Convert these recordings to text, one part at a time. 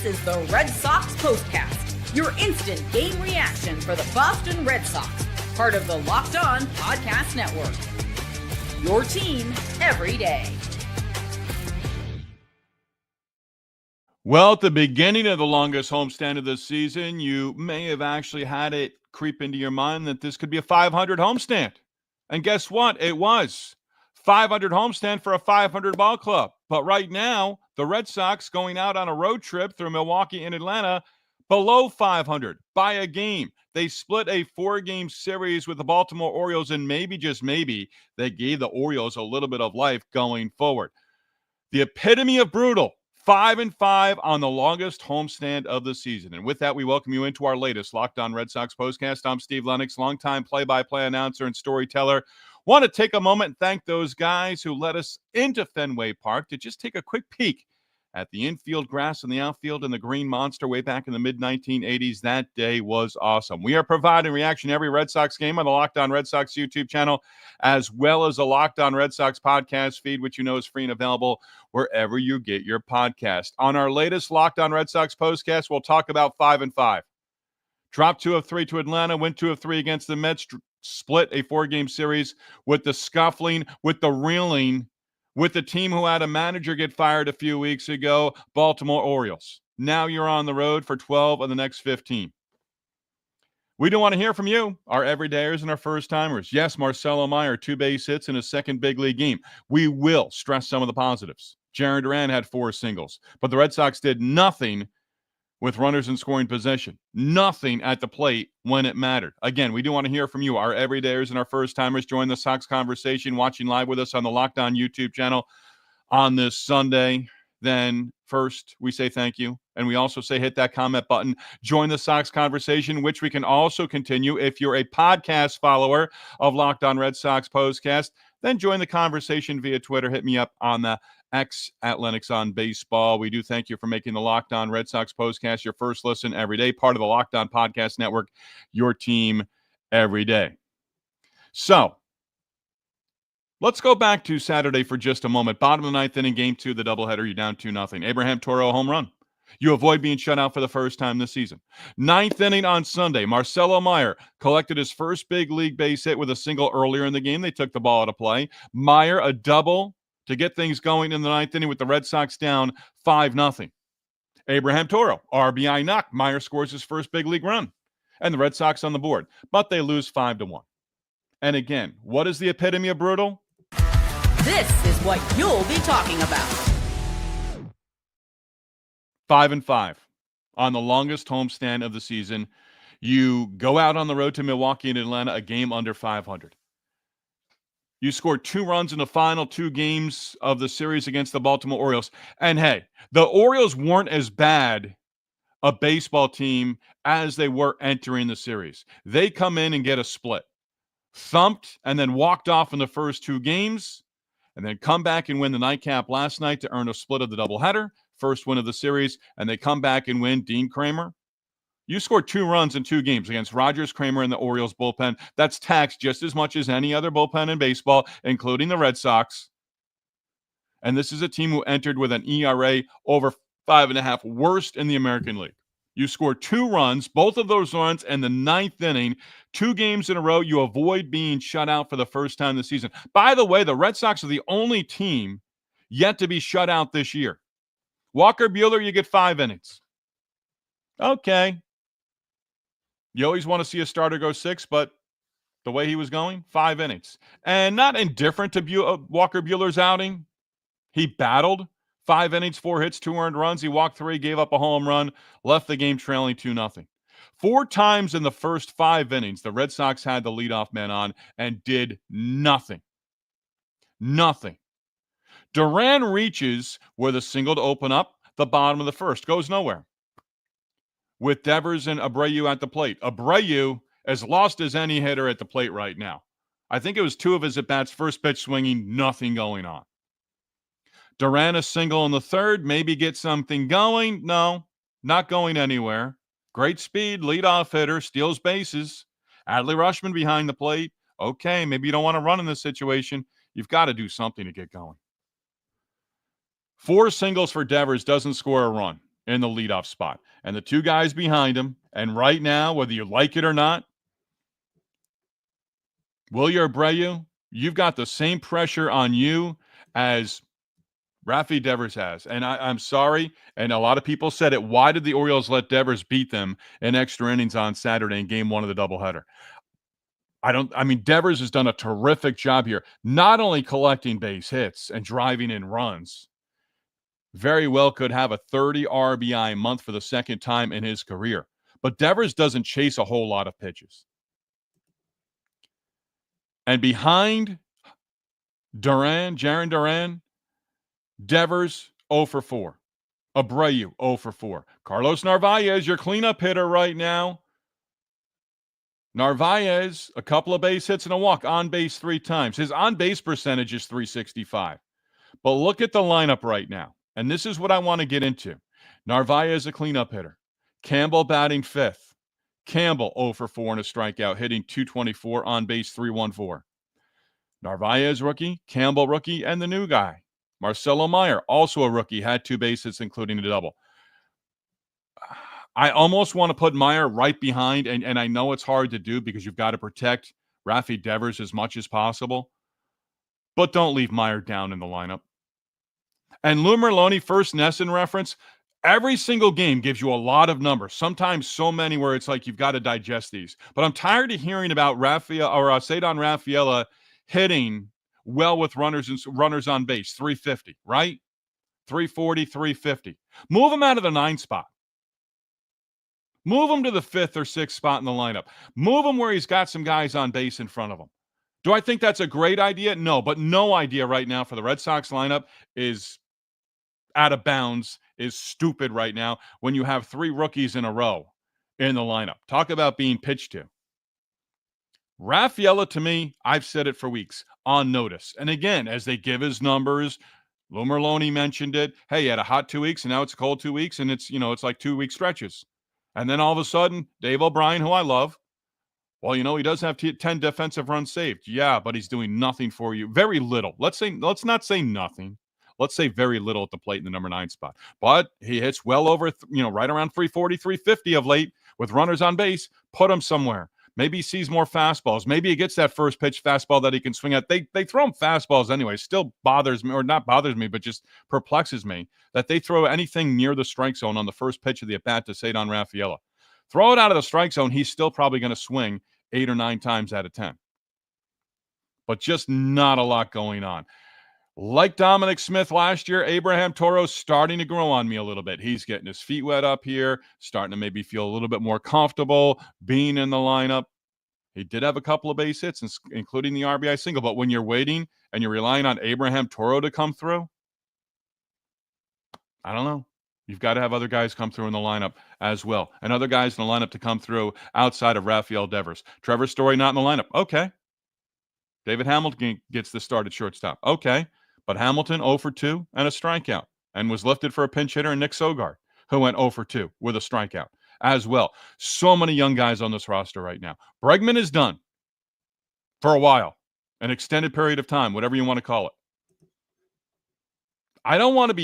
This is the Red Sox POSTCAST, your instant game reaction for the Boston Red Sox, part of the Locked On Podcast Network. Your team every day. Well, at the beginning of the longest homestand of the season, you may have actually had it creep into your mind that this could be a 500 homestand. And guess what? It was. 500 homestand for a 500 ball club. But right now, the Red Sox going out on a road trip through Milwaukee and Atlanta below 500 by a game. They split a 4-game series with the Baltimore Orioles, and maybe, just maybe, they gave the Orioles a little bit of life going forward. The epitome of brutal. 5-5 on the longest homestand of the season. And with that, we welcome you into our latest Locked On Red Sox postcast. I'm Steve Lennox, longtime play-by-play announcer and storyteller. Want to take a moment and thank those guys who led us into Fenway Park to just take a quick peek at the infield grass and the outfield and the green monster way back in the mid-1980s. That day was awesome. We are providing reaction to every Red Sox game on the Locked On Red Sox YouTube channel, as well as a Locked On Red Sox podcast feed, which you know is free and available wherever you get your podcast. On our latest Locked On Red Sox postcast, we'll talk about 5-5. Dropped 2 of 3 to Atlanta, went 2 of 3 against the Mets, split a 4-game series with the scuffling, with the reeling, with the team who had a manager get fired a few weeks ago, Baltimore Orioles. Now you're on the road for 12 of the next 15. We don't want to hear from you, our everydayers and our first-timers. Yes, Marcelo Mayer, 2 base hits in his second big league game. We will stress some of the positives. Jarren Duran had 4 singles, but the Red Sox did nothing with runners in scoring position. Nothing at the plate when it mattered. Again, we do want to hear from you, our everydayers and our first-timers. Join the Sox conversation, watching live with us on the Locked On YouTube channel on this Sunday. Then first, we say thank you. And we also say hit that comment button. Join the Sox conversation, which we can also continue if you're a podcast follower of Locked On Red Sox Postcast. Then join the conversation via Twitter. Hit me up on the X at Lennox on Baseball. We do thank you for making the Locked On Red Sox Postcast your first listen every day, part of the Locked On Podcast Network, your team every day. So let's go back to Saturday for just a moment. Bottom of the ninth inning, game 2, the doubleheader. You're down 2-0. Abraham Toro, home run. You avoid being shut out for the first time this season. Ninth inning on Sunday, Marcelo Mayer collected his first big league base hit with a single earlier in the game. They took the ball out of play. Mayer, a double to get things going in the ninth inning with the Red Sox down 5-0. Abraham Toro, RBI knock. Mayer scores his first big league run. And the Red Sox on the board. But they lose 5-1. And again, what is the epitome of brutal? This is what you'll be talking about. 5-5 on the longest homestand of the season. You go out on the road to Milwaukee and Atlanta, a game under 500. You scored 2 runs in the final 2 games of the series against the Baltimore Orioles. And hey, the Orioles weren't as bad a baseball team as they were entering the series. They come in and get a split. Thumped and then walked off in the first 2 games, and then come back and win the nightcap last night to earn a split of the doubleheader, first win of the series, and they come back and win. Dean Kramer, you scored 2 runs in 2 games against Rogers, Kramer, and the Orioles bullpen. That's taxed just as much as any other bullpen in baseball, including the Red Sox. And this is a team who entered with an ERA over 5.5, worst in the American League. You scored 2 runs, both of those runs in the ninth inning, 2 games in a row. You avoid being shut out for the first time this season. By the way, the Red Sox are the only team yet to be shut out this year. Walker Buehler, you get 5 innings. Okay. You always want to see a starter go 6, but the way he was going, 5 innings. And not indifferent to Walker Buehler's outing. He battled 5 innings, 4 hits, 2 earned runs. He walked 3, gave up a home run, left the game trailing 2-0. 4 times in the first 5 innings, the Red Sox had the leadoff man on and did nothing. Nothing. Duran reaches with a single to open up the bottom of the first. Goes nowhere. With Devers and Abreu at the plate. Abreu as lost as any hitter at the plate right now. I think it was 2 of his at-bats, first pitch swinging, nothing going on. Duran a single in the third, maybe get something going. No, not going anywhere. Great speed, leadoff hitter, steals bases. Adley Rutschman behind the plate. Okay, maybe you don't want to run in this situation. You've got to do something to get going. 4 singles for Devers, doesn't score a run. in the leadoff spot. And the two guys behind him, and right now, whether you like it or not, Wilyer Abreu, you've got the same pressure on you as Rafi Devers has. And I'm sorry, and a lot of people said it. Why did the Orioles let Devers beat them in extra innings on Saturday in game one of the doubleheader? Devers has done a terrific job here, not only collecting base hits and driving in runs, very well could have a 30 RBI month for the second time in his career. But Devers doesn't chase a whole lot of pitches. And behind Jarren Duran, Devers 0 for 4. Abreu 0 for 4. Carlos Narvaez, your cleanup hitter right now. Narvaez, a couple of base hits and a walk, on base 3 times. His on-base percentage is .365. But look at the lineup right now. And this is what I want to get into. Narvaez, a cleanup hitter. Campbell batting 5th. Campbell 0 for 4 and a strikeout, hitting .224, on base .314. Narvaez rookie, Campbell rookie, and the new guy, Marcelo Mayer, also a rookie, had 2 base hits, including a double. I almost want to put Mayer right behind, and I know it's hard to do because you've got to protect Rafi Devers as much as possible, but don't leave Mayer down in the lineup. And Lou Merloni, first Nesson reference, every single game gives you a lot of numbers, sometimes so many where it's like you've got to digest these. But I'm tired of hearing about Cedar Rafaela hitting well with runners on base, 350, right? 340, 350. Move him out of the 9 spot. Move him to the 5th or 6th spot in the lineup. Move him where he's got some guys on base in front of him. Do I think that's a great idea? No, but no idea right now for the Red Sox lineup is out of bounds, is stupid right now when you have 3 rookies in a row in the lineup. Talk about being pitched to. Rafaela, to me, I've said it for weeks, on notice. And again, as they give his numbers, Lou Merloni mentioned it. Hey, he had a hot 2 weeks, and now it's a cold 2 weeks, and it's like 2-week stretches. And then all of a sudden, Dave O'Brien, who I love, well, he does have 10 defensive runs saved. Yeah, but he's doing nothing for you. Very little. Let's not say nothing. Let's say very little at the plate in the number 9 spot. But he hits well over, right around 340, 350 of late with runners on base. Put him somewhere. Maybe he sees more fastballs. Maybe he gets that first pitch fastball that he can swing at. They throw him fastballs anyway. Still bothers me, or not bothers me, but just perplexes me that they throw anything near the strike zone on the first pitch of the at-bat to Cedar Rafaela. Throw it out of the strike zone, he's still probably going to swing 8 or 9 times out of 10. But just not a lot going on. Like Dominic Smith last year, Abraham Toro's starting to grow on me a little bit. He's getting his feet wet up here, starting to maybe feel a little bit more comfortable being in the lineup. He did have a couple of base hits, including the RBI single. But when you're waiting and you're relying on Abraham Toro to come through, I don't know. You've got to have other guys come through in the lineup as well, and other guys in the lineup to come through outside of Rafael Devers. Trevor Story not in the lineup. Okay. David Hamilton gets the start at shortstop. Okay. But Hamilton 0 for 2 and a strikeout, and was lifted for a pinch hitter, Nick Sogard, who went 0 for 2 with a strikeout as well. So many young guys on this roster right now. Bregman is done for a while, an extended period of time, whatever you want to call it. I thought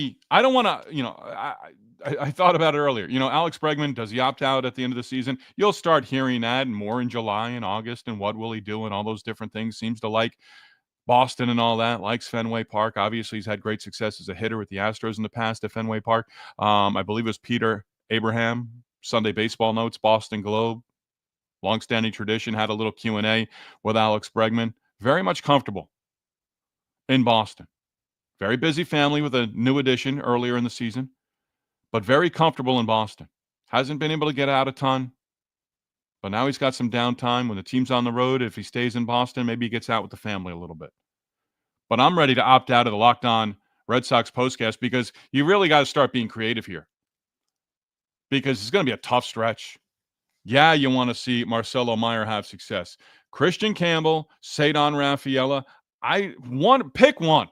about it earlier. Alex Bregman, does he opt out at the end of the season? You'll start hearing that and more in July and August, and what will he do and all those different things. Seems to like Boston and all that, likes Fenway Park. Obviously, he's had great success as a hitter with the Astros in the past at Fenway Park. I believe it was Peter Abraham, Sunday Baseball Notes, Boston Globe, longstanding tradition, had a little Q&A with Alex Bregman. Very much comfortable in Boston. Very busy family with a new addition earlier in the season, but very comfortable in Boston. Hasn't been able to get out a ton, but now he's got some downtime. When the team's on the road, if he stays in Boston, maybe he gets out with the family a little bit. But I'm ready to opt out of the Locked On Red Sox postcast because you really got to start being creative here, because it's going to be a tough stretch. Yeah, you want to see Marcelo Mayer have success. Christian Campbell, Cedar Rafaela. Pick one.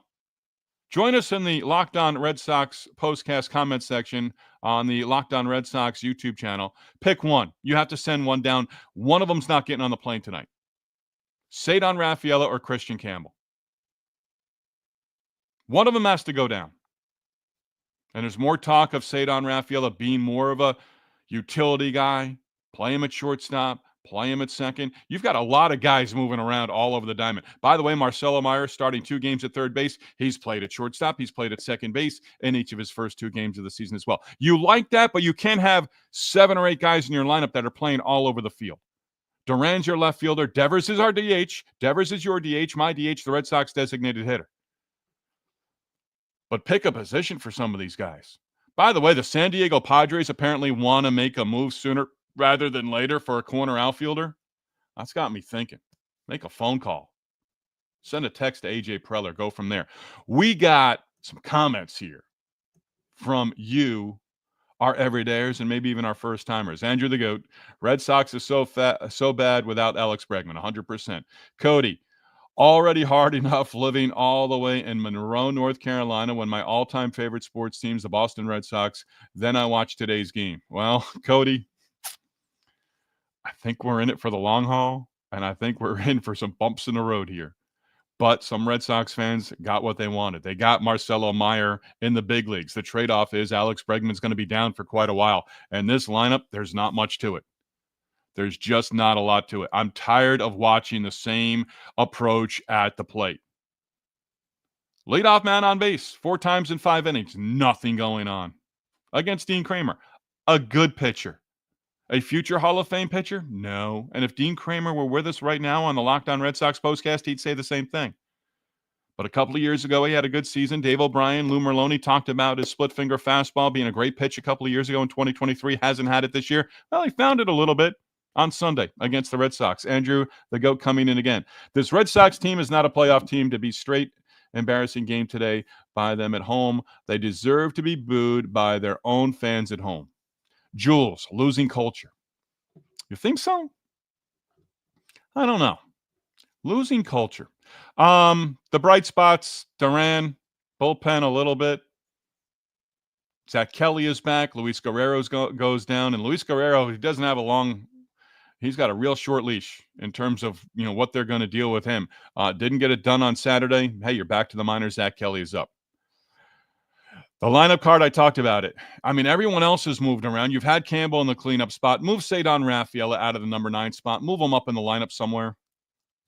Join us in the Locked On Red Sox postcast comment section on the Locked On Red Sox YouTube channel. Pick one. You have to send one down. One of them's not getting on the plane tonight. Cedar Rafaela or Christian Campbell. One of them has to go down. And there's more talk of Cedar Rafaela being more of a utility guy. Play him at shortstop. Play him at second. You've got a lot of guys moving around all over the diamond. By the way, Marcelo Mayer starting 2 games at third base. He's played at shortstop. He's played at second base in each of his first 2 games of the season as well. You like that, but you can't have 7 or 8 guys in your lineup that are playing all over the field. Duran's your left fielder. Devers is our DH. Devers is your DH. My DH, the Red Sox designated hitter. But pick a position for some of these guys. By the way, the San Diego Padres apparently want to make a move sooner rather than later for a corner outfielder. That's got me thinking. Make a phone call. Send a text to AJ Preller. Go from there. We got some comments here from you, our everydayers, and maybe even our first-timers. Andrew the Goat, Red Sox is so bad without Alex Bregman, 100%. Cody, already hard enough living all the way in Monroe, North Carolina, when my all-time favorite sports team's the Boston Red Sox. Then I watched today's game. Well, Cody, I think we're in it for the long haul, and I think we're in for some bumps in the road here. But some Red Sox fans got what they wanted. They got Marcelo Mayer in the big leagues. The trade-off is Alex Bregman's going to be down for quite a while. And this lineup, there's not much to it. There's just not a lot to it. I'm tired of watching the same approach at the plate. Leadoff man on base 4 times in 5 innings. Nothing going on. Against Dean Kramer. A good pitcher. A future Hall of Fame pitcher? No. And if Dean Kramer were with us right now on the Locked On Red Sox postcast, he'd say the same thing. But a couple of years ago, he had a good season. Dave O'Brien, Lou Merlone talked about his split-finger fastball being a great pitch a couple of years ago in 2023. Hasn't had it this year. Well, he found it a little bit on Sunday against the Red Sox. Andrew, the GOAT, coming in again. This Red Sox team is not a playoff team. To be straight, embarrassing game today by them at home. They deserve to be booed by their own fans at home. Jules, losing culture. You think so? I don't know. Losing culture. The bright spots, Duran, bullpen a little bit. Zach Kelly is back. Luis Guerrero goes down. And Luis Guerrero, he doesn't have he's got a real short leash in terms of, what they're going to deal with him. Didn't get it done on Saturday. Hey, you're back to the minors. Zach Kelly is up. The lineup card, I talked about it. I mean, everyone else has moved around. You've had Campbell in the cleanup spot. Move Cedar Rafaela out of the number 9 spot. Move him up in the lineup somewhere.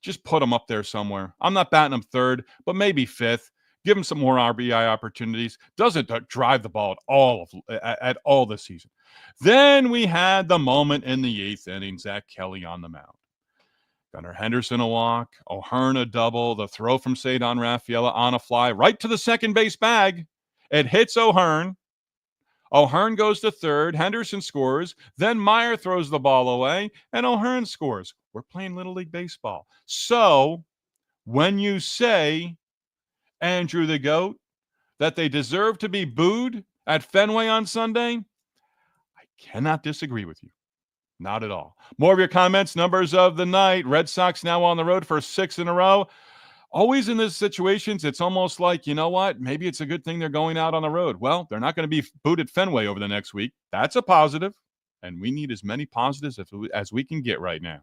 Just put him up there somewhere. I'm not batting him 3rd, but maybe 5th. Give him some more RBI opportunities. Doesn't drive the ball at all this season. Then we had the moment in the 8th inning. Zach Kelly on the mound. Gunnar Henderson a walk. O'Hearn a double. The throw from Cedar Rafaela on a fly right to the second base bag. It hits O'Hearn. O'Hearn goes to 3rd. Henderson scores. Then Mayer throws the ball away, and O'Hearn scores. We're playing Little League Baseball. So when you say, Andrew the GOAT, that they deserve to be booed at Fenway on Sunday, I cannot disagree with you. Not at all. More of your comments, numbers of the night. Red Sox now on the road for 6 in a row. Always in these situations, it's almost like, you know what? Maybe it's a good thing they're going out on the road. Well, they're not going to be booed at Fenway over the next week. That's a positive, and we need as many positives as we can get right now.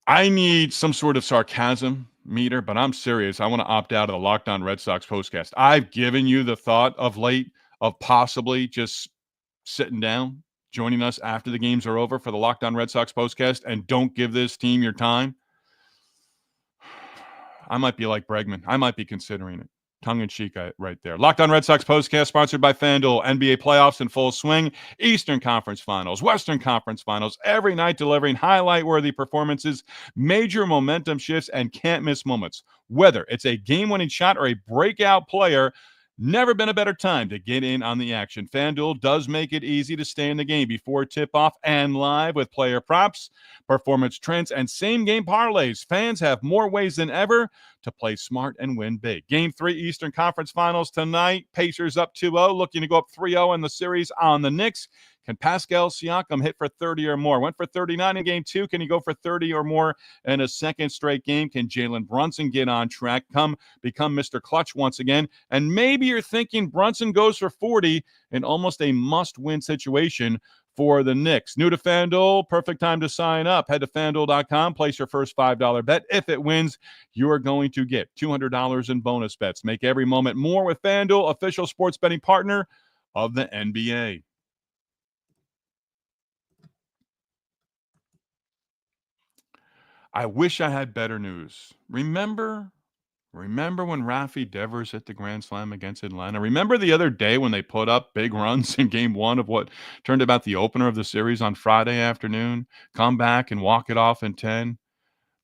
I need some sort of sarcasm meter, but I'm serious. I want to opt out of the Locked On Red Sox postcast. I've given you the thought of late of possibly just sitting down, joining us after the games are over for the Locked On Red Sox postcast, and don't give this team your time. I might be like Bregman. I might be considering it. Tongue-in-cheek right there. Locked On Red Sox postcast sponsored by FanDuel. NBA playoffs in full swing. Eastern Conference Finals, Western Conference Finals. Every night delivering highlight-worthy performances, major momentum shifts, and can't-miss moments. Whether it's a game-winning shot or a breakout player, never been a better time to get in on the action. FanDuel does make it easy to stay in the game before tip-off and live with player props, performance trends, and same-game parlays. Fans have more ways than ever to play smart and win big. Game 3 Eastern Conference Finals tonight. Pacers up 2-0, looking to go up 3-0 in the series on the Knicks. Can Pascal Siakam hit for 30 or more? Went for 39 in Game 2. Can he go for 30 or more in a second straight game? Can Jalen Brunson get on track, become Mr. Clutch once again? And maybe you're thinking Brunson goes for 40 in almost a must-win situation for the Knicks. New to FanDuel, perfect time to sign up. Head to FanDuel.com, place your first $5 bet. If it wins, you are going to get $200 in bonus bets. Make every moment more with FanDuel, official sports betting partner of the NBA. I wish I had better news. Remember when Rafi Devers hit the grand slam against Atlanta? Remember the other day when they put up big runs in game one of what turned about the opener of the series on Friday afternoon? Come back and walk it off in 10.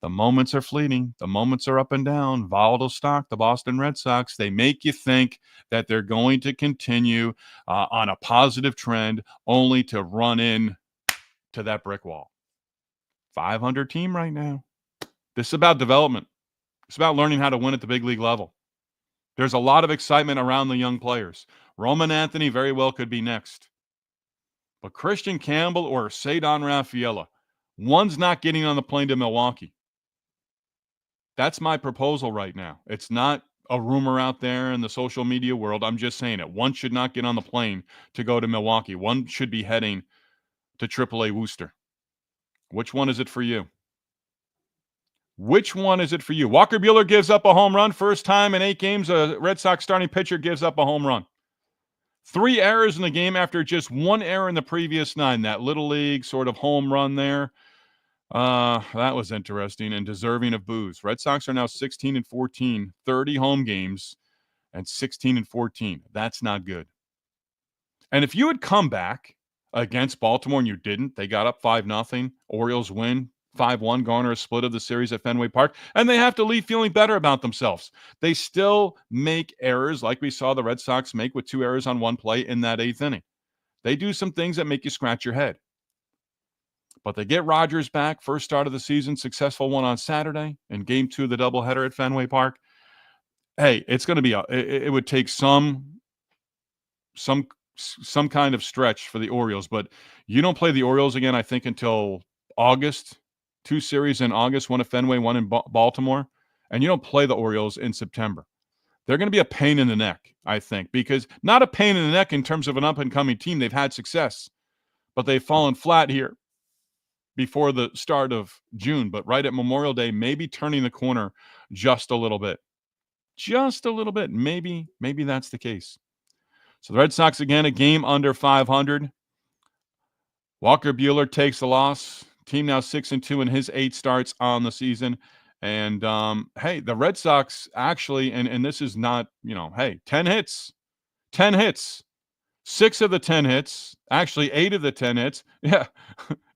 The moments are fleeting. The moments are up and down. Volatile stock, the Boston Red Sox. They make you think that they're going to continue on a positive trend only to run in to that brick wall. 500 team right now. This is about development. It's about learning how to win at the big league level. There's a lot of excitement around the young players. Roman Anthony very well could be next. But Christian Campbell or Ceddanne Rafaela, one's not getting on the plane to Milwaukee. That's my proposal right now. It's not a rumor out there in the social media world. I'm just saying it. One should not get on the plane to go to Milwaukee. One should be heading to AAA Worcester. Which one is it for you? Which one is it for you? Walker Buehler gives up a home run. First time in 8 games, a Red Sox starting pitcher gives up a home run. 3 errors in the game after just 1 error in the previous 9. That little league sort of home run there. That was interesting and deserving of boos. Red Sox are now 16-14, 30 home games, and 16-14. That's not good. And if you had come back against Baltimore and you didn't, they got up 5-0. Orioles win 5-1, garner a split of the series at Fenway Park, and they have to leave feeling better about themselves. They still make errors like we saw the Red Sox make with 2 errors on 1 play in that 8th inning. They do some things that make you scratch your head. But they get Rodgers back, first start of the season, successful one on Saturday in game 2 of the doubleheader at Fenway Park. Hey, it's going to be it would take some kind of stretch for the Orioles, but you don't play the Orioles again, I think, until August. 2 series in August, one at Fenway, one in Baltimore, and you don't play the Orioles in September. They're going to be a pain in the neck, I think, because not a pain in the neck in terms of an up-and-coming team. They've had success, but they've fallen flat here before the start of June, but right at Memorial Day, maybe turning the corner just a little bit. Just a little bit. Maybe that's the case. So the Red Sox, again, a game under 500. Walker Buehler takes the loss. Team now 6-2 in his 8 starts on the season. And, hey, the Red Sox actually, and this is not, 10 hits. 10 hits. 6 of the 10 hits. Actually, 8 of the 10 hits. Yeah,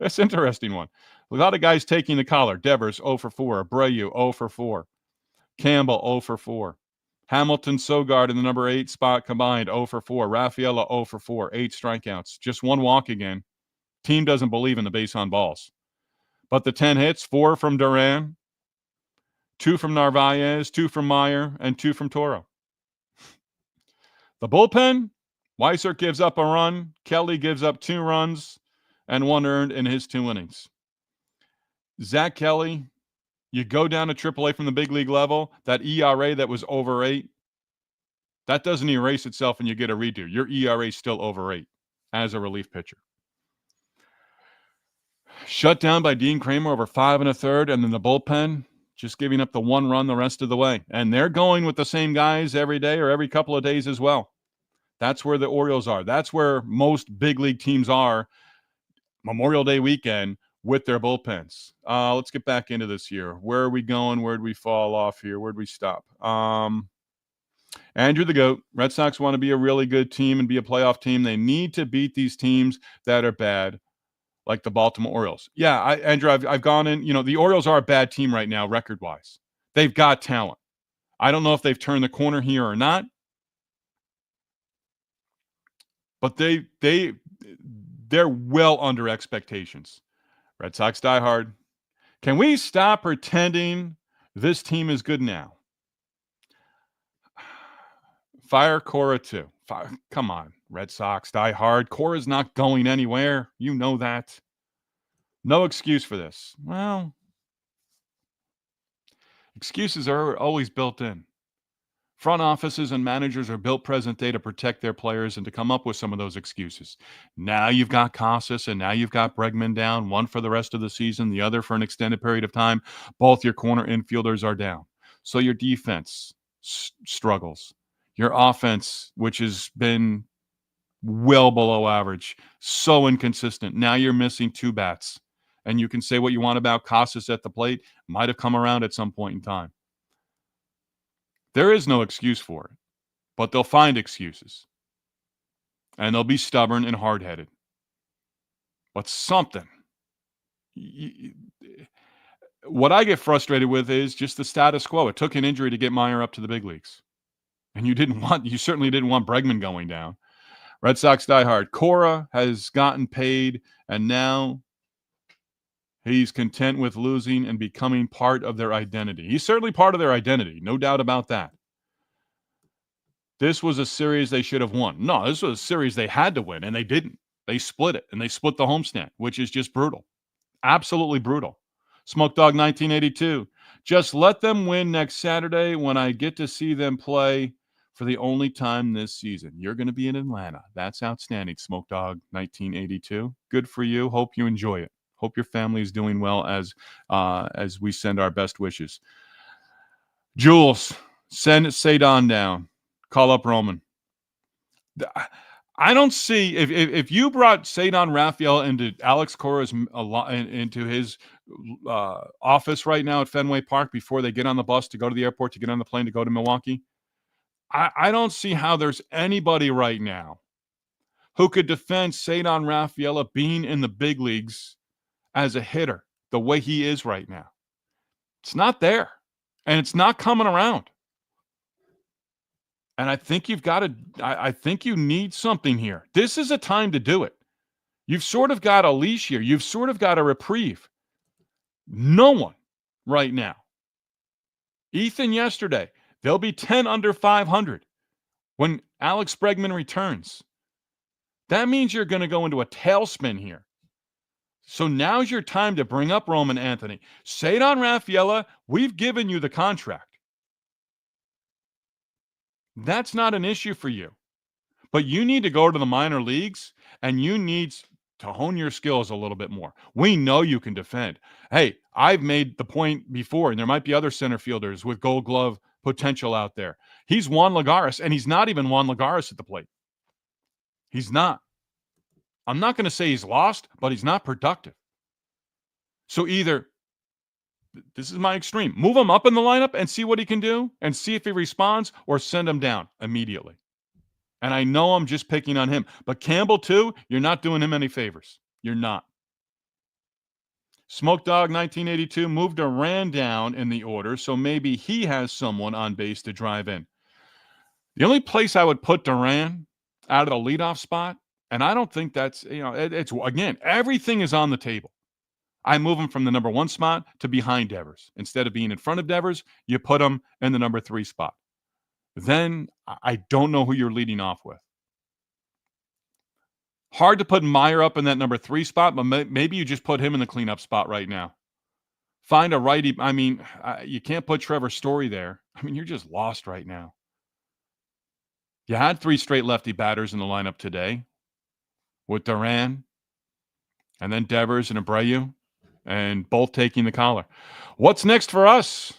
that's an interesting one. A lot of guys taking the collar. Devers, 0 for 4. Abreu, 0 for 4. Campbell, 0 for 4. Hamilton, Sogard in the number 8 spot combined, 0 for 4. Rafaela, 0 for 4. 8 strikeouts. Just 1 walk again. Team doesn't believe in the base on balls. But the 10 hits, 4 from Duran, 2 from Narvaez, 2 from Mayer, and 2 from Toro. The bullpen, Weissert gives up a run. Kelly gives up 2 runs and 1 earned in his 2 innings. Zach Kelly, you go down to AAA from the big league level, that ERA that was over 8, that doesn't erase itself and you get a redo. Your ERA is still over 8 as a relief pitcher. Shut down by Dean Kramer over 5 1/3, and then the bullpen just giving up the 1 run the rest of the way. And they're going with the same guys every day or every couple of days as well. That's where the Orioles are. That's where most big league teams are Memorial Day weekend with their bullpens. Let's get back into this here. Where are we going? Where'd we fall off here? Where'd we stop? Andrew the GOAT. Red Sox want to be a really good team and be a playoff team. They need to beat these teams that are bad, like the Baltimore Orioles. Yeah, Andrew, I've gone in. The Orioles are a bad team right now, record-wise. They've got talent. I don't know if they've turned the corner here or not, but they're well under expectations. Red Sox die hard. Can we stop pretending this team is good now? Fire Cora too. Come on, Red Sox die hard. Cora's not going anywhere. You know that. No excuse for this. Well, excuses are always built in. Front offices and managers are built present day to protect their players and to come up with some of those excuses. Now you've got Casas and now you've got Bregman down, one for the rest of the season, the other for an extended period of time. Both your corner infielders are down. So your defense struggles. Your offense, which has been well below average, so inconsistent. Now you're missing 2 bats. And you can say what you want about Casas at the plate. Might have come around at some point in time. There is no excuse for it, but they'll find excuses. And they'll be stubborn and hard-headed. But something. What I get frustrated with is just the status quo. It took an injury to get Mayer up to the big leagues. And you certainly didn't want Bregman going down. Red Sox diehard. Cora has gotten paid, and now he's content with losing and becoming part of their identity. He's certainly part of their identity, no doubt about that. This was a series they should have won. No, this was a series they had to win, and they didn't. They split it, and they split the homestand, which is just brutal. Absolutely brutal. Smoke Dog 1982. Just let them win next Saturday when I get to see them play for the only time this season. You're going to be in Atlanta. That's outstanding, Smoke Dog 1982. Good for you. Hope you enjoy it. Hope your family is doing well as we send our best wishes. Jules, send Cedon down. Call up Roman. I don't see if you brought Cedon Raphael into Alex Cora's into his office right now at Fenway Park before they get on the bus to go to the airport to get on the plane to go to Milwaukee. I don't see how there's anybody right now who could defend Cedon Raphael being in the big leagues as a hitter the way he is right now. It's not there, and it's not coming around. And I think I think you need something here. This is a time to do it. You've sort of got a leash here. You've sort of got a reprieve. No one right now. Ethan yesterday. They'll be 10 under 500 when Alex Bregman returns. That means you're going to go into a tailspin here. So now's your time to bring up Roman Anthony. Cedon Raphael, we've given you the contract. That's not an issue for you. But you need to go to the minor leagues, and you need to hone your skills a little bit more. We know you can defend. Hey, I've made the point before, and there might be other center fielders with Gold Glove potential out there. He's Juan Lagares, and he's not even Juan Lagares at the plate. He's not. I'm not going to say he's lost, but he's not productive. So either, this is my extreme, move him up in the lineup and see what he can do and see if he responds, or send him down immediately. And I know I'm just picking on him, but Campbell too, you're not doing him any favors. You're not. Smoke Dog 1982 moved Duran down in the order, so maybe he has someone on base to drive in. The only place I would put Duran out of the leadoff spot, and I don't think that's, it's, again, everything is on the table. I move him from the number 1 spot to behind Devers. Instead of being in front of Devers, you put him in the number 3 spot. Then I don't know who you're leading off with. Hard to put Mayer up in that number 3 spot, but maybe you just put him in the cleanup spot right now. Find a righty. I mean, you can't put Trevor Story there. I mean, you're just lost right now. You had 3 straight lefty batters in the lineup today with Duran and then Devers and Abreu, and both taking the collar. What's next for us?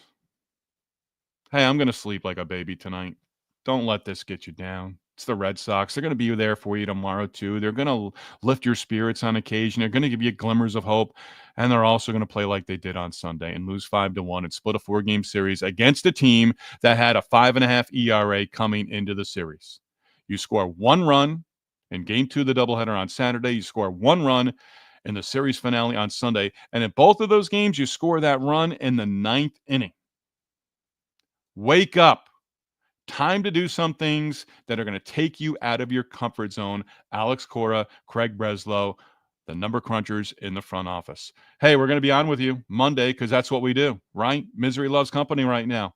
Hey, I'm going to sleep like a baby tonight. Don't let this get you down. It's the Red Sox. They're going to be there for you tomorrow, too. They're going to lift your spirits on occasion. They're going to give you glimmers of hope. And they're also going to play like they did on Sunday and lose 5-1 and split a 4-game series against a team that had a 5.5 ERA coming into the series. You score 1 run in Game 2 of the doubleheader on Saturday. You score 1 run in the series finale on Sunday. And in both of those games, you score that run in the 9th inning. Wake up. Time to do some things that are going to take you out of your comfort zone. Alex Cora, Craig Breslow, the number crunchers in the front office. Hey, we're going to be on with you Monday because that's what we do, right? Misery loves company right now.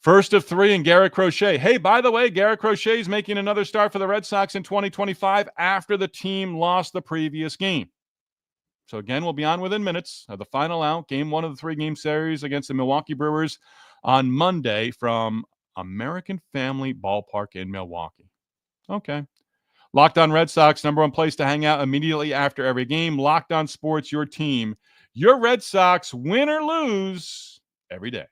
First of 3 and Garrett Crochet. Hey, by the way, Garrett Crochet is making another start for the Red Sox in 2025 after the team lost the previous game. So again, we'll be on within minutes of the final out, Game 1 of the 3-game series against the Milwaukee Brewers on Monday from American Family Ballpark in Milwaukee. Okay. Locked On Red Sox, number one place to hang out immediately after every game. Locked On Sports, your team, your Red Sox, win or lose every day.